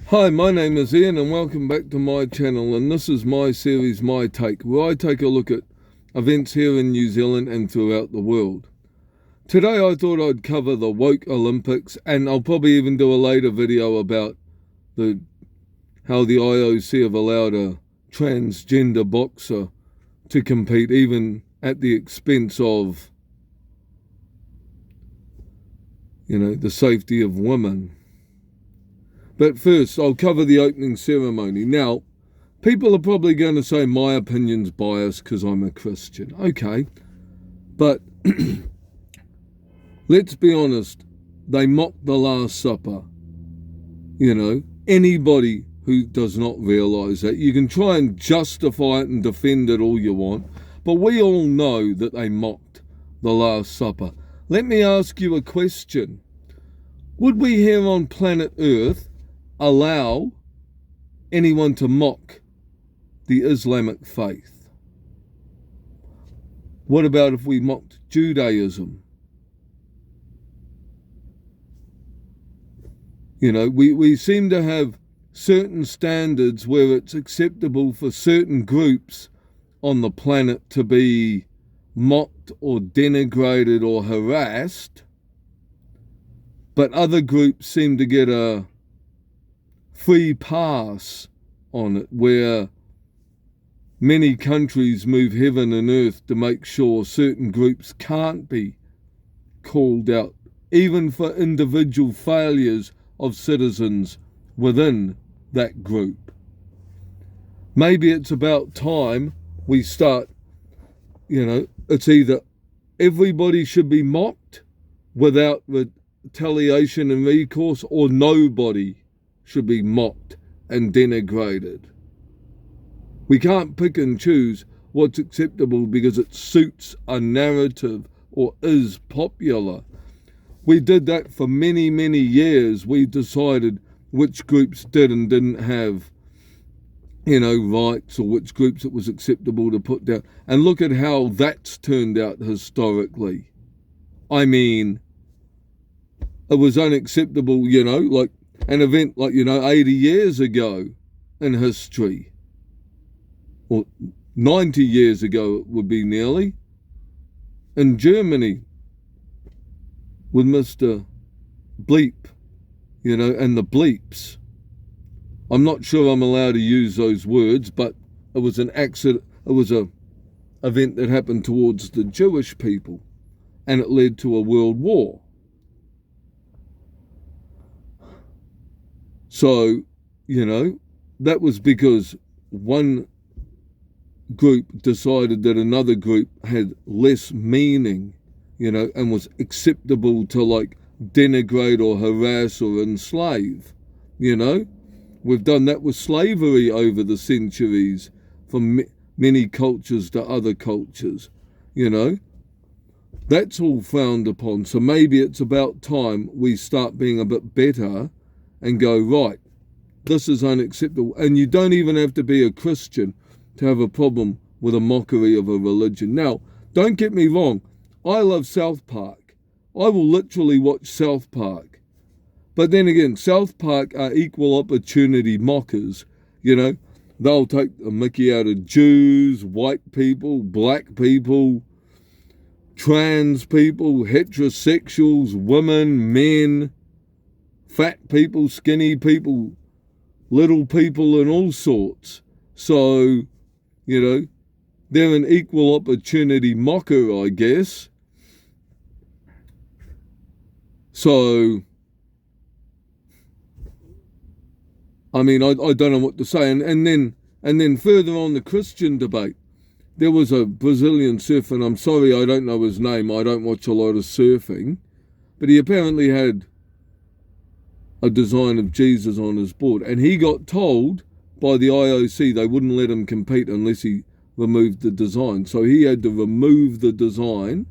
Hi, my name is Ian and welcome back to my channel, and this is my series, My Take, where I take a look at events here in New Zealand and throughout the world. Today I thought I'd cover the Wokelympics, and I'll probably even do a later video about how the IOC have allowed a transgender boxer to compete even at the expense of, the safety of women. But first, I'll cover the opening ceremony. Now, people are probably going to say my opinion's biased because I'm a Christian. Okay, but let's be honest, they mocked the Last Supper. Anybody who does not realise that, you can try and justify it and defend it all you want, but we all know that they mocked the Last Supper. Let me ask you a question. Would we here on planet Earth allow anyone to mock the Islamic faith? What about if we mocked Judaism? We seem to have certain standards where it's acceptable for certain groups on the planet to be mocked or denigrated or harassed, but other groups seem to get a free pass on it, where many countries move heaven and earth to make sure certain groups can't be called out, even for individual failures of citizens within that group. Maybe it's about time we start, it's either everybody should be mocked without retaliation and recourse, or nobody should be mocked and denigrated. We can't pick and choose what's acceptable because it suits a narrative or is popular. We did that for many, many years. We decided which groups did and didn't have, rights, or which groups it was acceptable to put down. And look at how that's turned out historically. I mean, it was unacceptable, like an event like, 80 years ago in history, or 90 years ago it would be nearly, in Germany with Mr. Bleep, and the bleeps. I'm not sure I'm allowed to use those words, but it was an accident. It was a event that happened towards the Jewish people, and it led to a world war. So, that was because one group decided that another group had less meaning, and was acceptable to denigrate or harass or enslave. We've done that with slavery over the centuries, from many cultures to other cultures. That's all frowned upon. So maybe it's about time we start being a bit better and go, right, this is unacceptable. And you don't even have to be a Christian to have a problem with a mockery of a religion. Now, don't get me wrong, I love South Park. I will literally watch South Park. But then again, South Park are equal opportunity mockers. They'll take the mickey out of Jews, white people, black people, trans people, heterosexuals, women, men, fat people, skinny people, little people, and all sorts. So, they're an equal opportunity mocker, I guess. So, I mean, I don't know what to say. And then further on the Christian debate, there was a Brazilian surfer, and I'm sorry I don't know his name. I don't watch a lot of surfing. But he apparently had a design of Jesus on his board, and he got told by the IOC they wouldn't let him compete unless he removed the design. So he had to remove the design.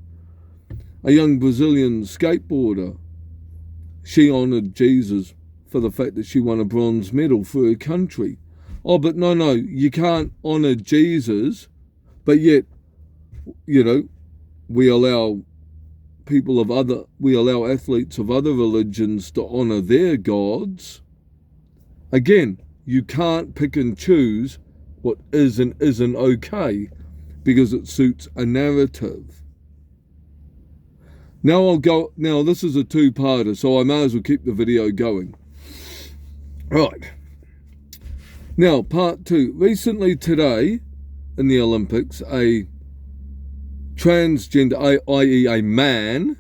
A young Brazilian skateboarder, she honoured Jesus for the fact that she won a bronze medal for her country. Oh, but no, you can't honour Jesus, but yet, we allow athletes of other religions to honour their gods. Again, you can't pick and choose what is and isn't okay because it suits a narrative. Now this is a two-parter, so I may as well keep the video going. Right. Now, part two. Recently today, in the Olympics, a transgender, i.e. a man,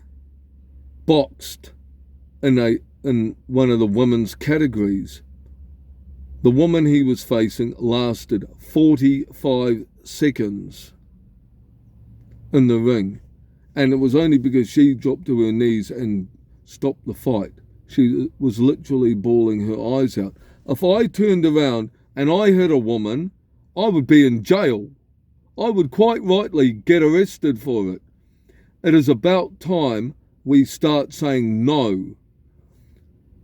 boxed in one of the women's categories. The woman he was facing lasted 45 seconds in the ring. And it was only because she dropped to her knees and stopped the fight. She was literally bawling her eyes out. If I turned around and I hit a woman, I would be in jail. I would quite rightly get arrested for it. It is about time we start saying no.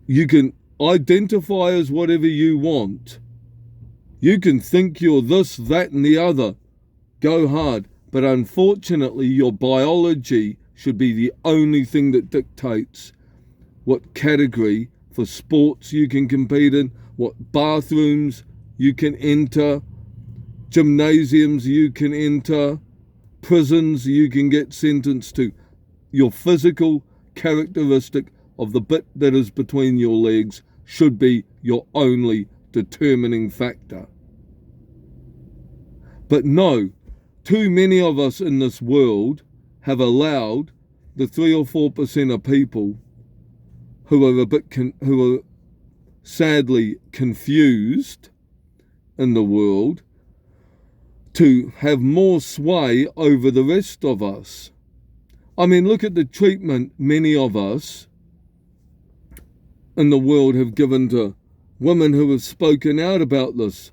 You can identify as whatever you want. You can think you're this, that, and the other. Go hard. But unfortunately, your biology should be the only thing that dictates what category for sports you can compete in, what bathrooms you can enter, gymnasiums you can enter, prisons you can get sentenced to. Your physical characteristic of the bit that is between your legs should be your only determining factor. But no, too many of us in this world have allowed the 3 or 4% of people who are sadly confused in the world to have more sway over the rest of us. I mean, look at the treatment many of us in the world have given to women who have spoken out about this.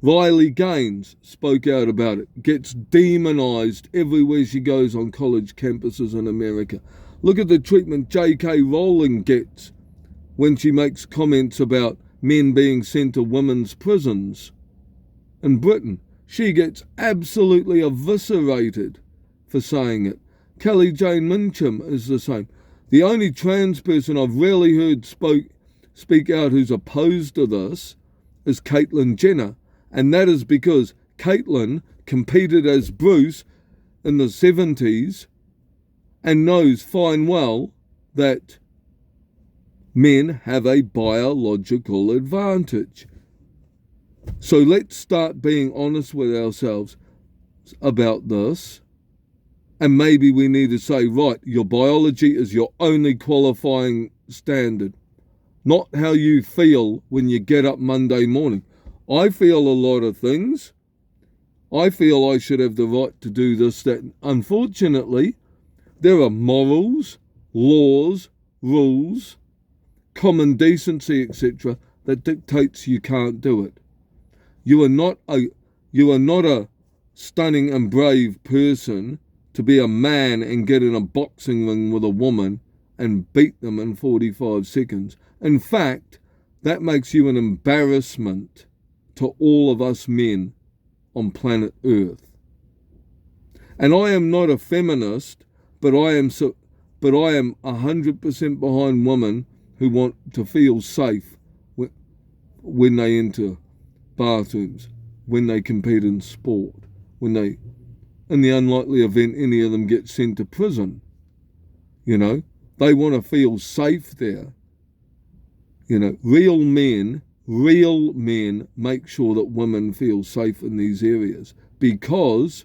Riley Gaines spoke out about it, gets demonized everywhere she goes on college campuses in America. Look at the treatment J.K. Rowling gets when she makes comments about men being sent to women's prisons in Britain. She gets absolutely eviscerated for saying it. Kelly Jane Mincham is the same. The only trans person I've rarely heard speak out who's opposed to this is Caitlyn Jenner. And that is because Caitlyn competed as Bruce in the 70s and knows fine well that men have a biological advantage. So let's start being honest with ourselves about this. And maybe we need to say, right, your biology is your only qualifying standard, not how you feel when you get up Monday morning. I feel a lot of things. I feel I should have the right to do this, that. Unfortunately, there are morals, laws, rules, common decency, etc., that dictates you can't do it. You are not a stunning and brave person to be a man and get in a boxing ring with a woman and beat them in 45 seconds. In fact, that makes you an embarrassment to all of us men on planet Earth. And I am not a feminist, but I am 100% behind women who want to feel safe when they enter bathrooms, when they compete in sport, when they, in the unlikely event any of them get sent to prison. You know, they want to feel safe there. You know, real men make sure that women feel safe in these areas, because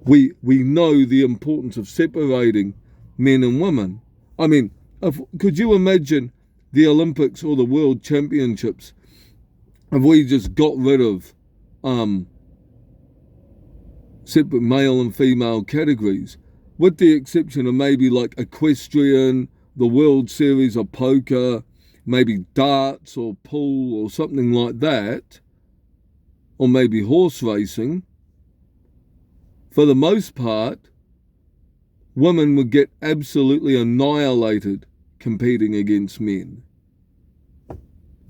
we know the importance of separating men and women. I mean, could you imagine the Olympics or the World Championships if we just got rid of separate male and female categories, with the exception of maybe like equestrian, the World Series of poker, maybe darts or pool or something like that, or maybe horse racing? For the most part, women would get absolutely annihilated competing against men.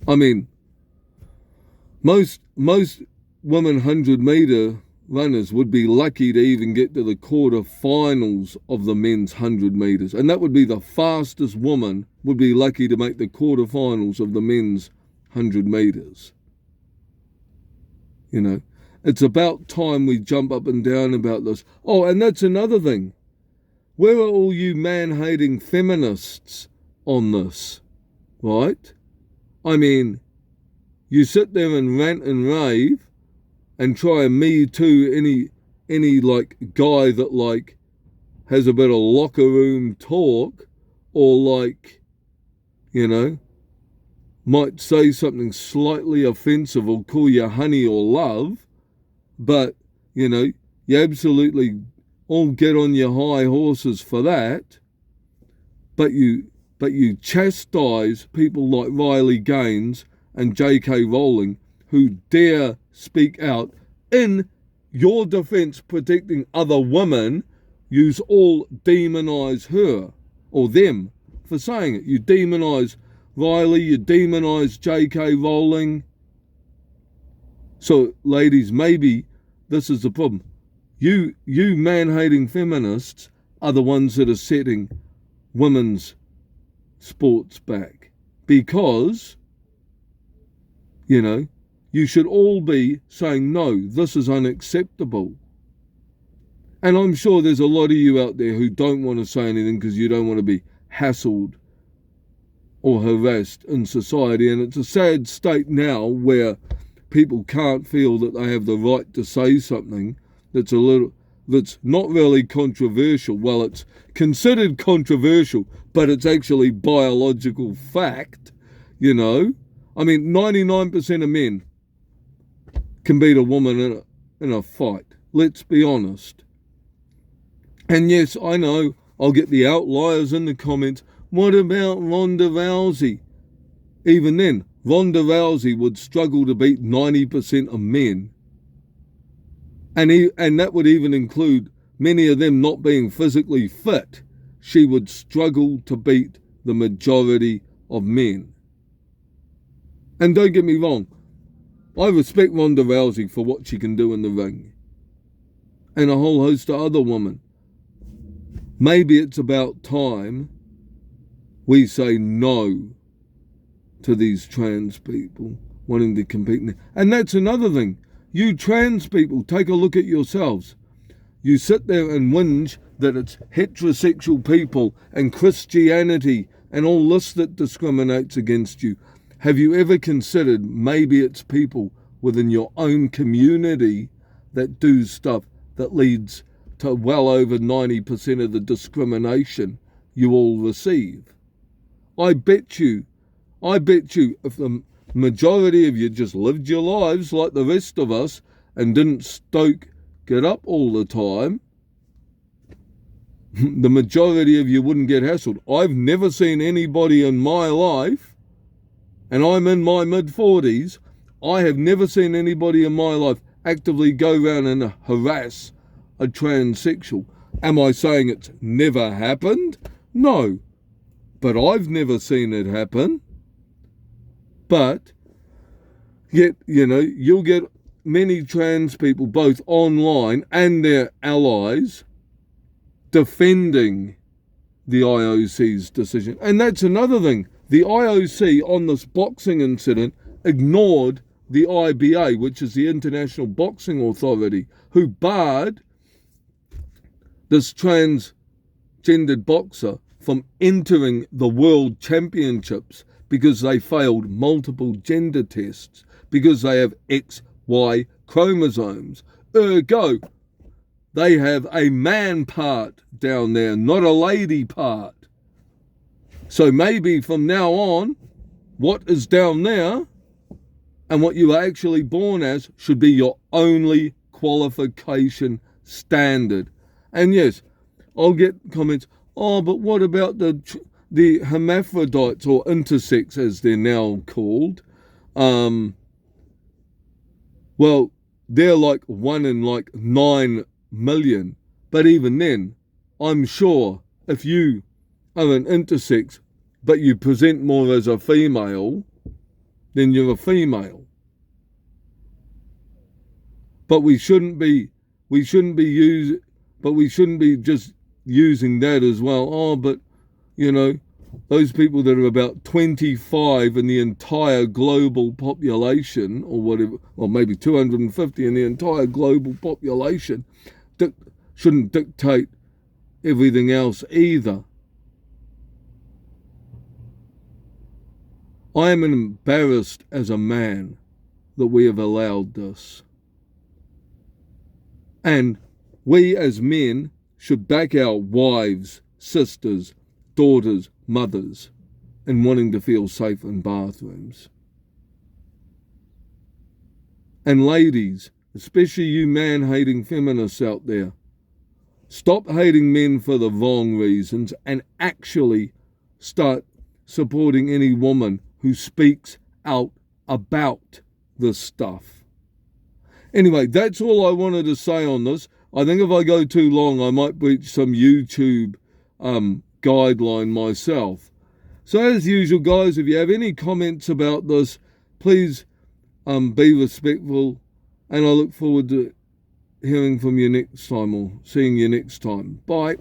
I mean, most women 100-meter runners would be lucky to even get to the quarterfinals of the men's 100 metres. And that would be the fastest woman would be lucky to make the quarterfinals of the men's 100 metres. You know, it's about time we jump up and down about this. Oh, and that's another thing. Where are all you man-hating feminists on this, right? I mean, you sit there and rant and rave and try and me too any like guy that like has a bit of locker room talk or like, you know, might say something slightly offensive or call you honey or love, but, you know, you absolutely all get on your high horses for that, but you chastise people like Riley Gaines and J.K. Rowling who dare speak out in your defence protecting other women. You all demonise her or them for saying it. You demonise Riley, you demonise J.K. Rowling. So, ladies, maybe this is the problem. You man-hating feminists are the ones that are setting women's sports back. Because, you know, you should all be saying, no, this is unacceptable. And I'm sure there's a lot of you out there who don't want to say anything because you don't want to be hassled or harassed in society. And it's a sad state now where people can't feel that they have the right to say something that's not really controversial. Well, it's considered controversial, but it's actually biological fact, you know. I mean, 99% of men can beat a woman in a fight. Let's be honest. And yes, I know I'll get the outliers in the comments. What about Ronda Rousey? Even then, Ronda Rousey would struggle to beat 90% of men. And that would even include many of them not being physically fit. She would struggle to beat the majority of men. And don't get me wrong, I respect Ronda Rousey for what she can do in the ring. And a whole host of other women. Maybe it's about time we say no to these trans people wanting to compete. And that's another thing. You trans people, take a look at yourselves. You sit there and whinge that it's heterosexual people and Christianity and all this that discriminates against you. Have you ever considered maybe it's people within your own community that do stuff that leads to well over 90% of the discrimination you all receive? I bet you if the majority of you just lived your lives like the rest of us and didn't get up all the time, the majority of you wouldn't get hassled. I've never seen anybody in my life, and I'm in my mid-40s, I have never seen anybody in my life actively go around and harass a transsexual. Am I saying it's never happened? No. But I've never seen it happen. But yet, you know, you'll get many trans people, both online and their allies, defending the IOC's decision. And that's another thing. The IOC on this boxing incident ignored the IBA, which is the International Boxing Authority, who barred this transgendered boxer from entering the World Championships because they failed multiple gender tests, because they have XY chromosomes. Ergo, they have a man part down there, not a lady part. So maybe from now on, what is down there and what you are actually born as should be your only qualification standard. And yes, I'll get comments, oh, but what about the hermaphrodites or intersex as they're now called? Well, they're like 1 in like 9 million. But even then, I'm sure if you are an intersex, but you present more as a female, then you're a female. But we shouldn't be we shouldn't be just using that as well. Oh, but you know, those people that are about 25 in the entire global population, or whatever, or maybe 250 in the entire global population, shouldn't dictate everything else either. I am embarrassed as a man that we have allowed this. And we as men should back our wives, sisters, daughters, mothers in wanting to feel safe in bathrooms. And ladies, especially you man-hating feminists out there, stop hating men for the wrong reasons and actually start supporting any woman who speaks out about this stuff. Anyway, that's all I wanted to say on this. I think if I go too long, I might breach some YouTube guideline myself. So as usual, guys, if you have any comments about this, please be respectful, and I look forward to hearing from you next time or seeing you next time. Bye.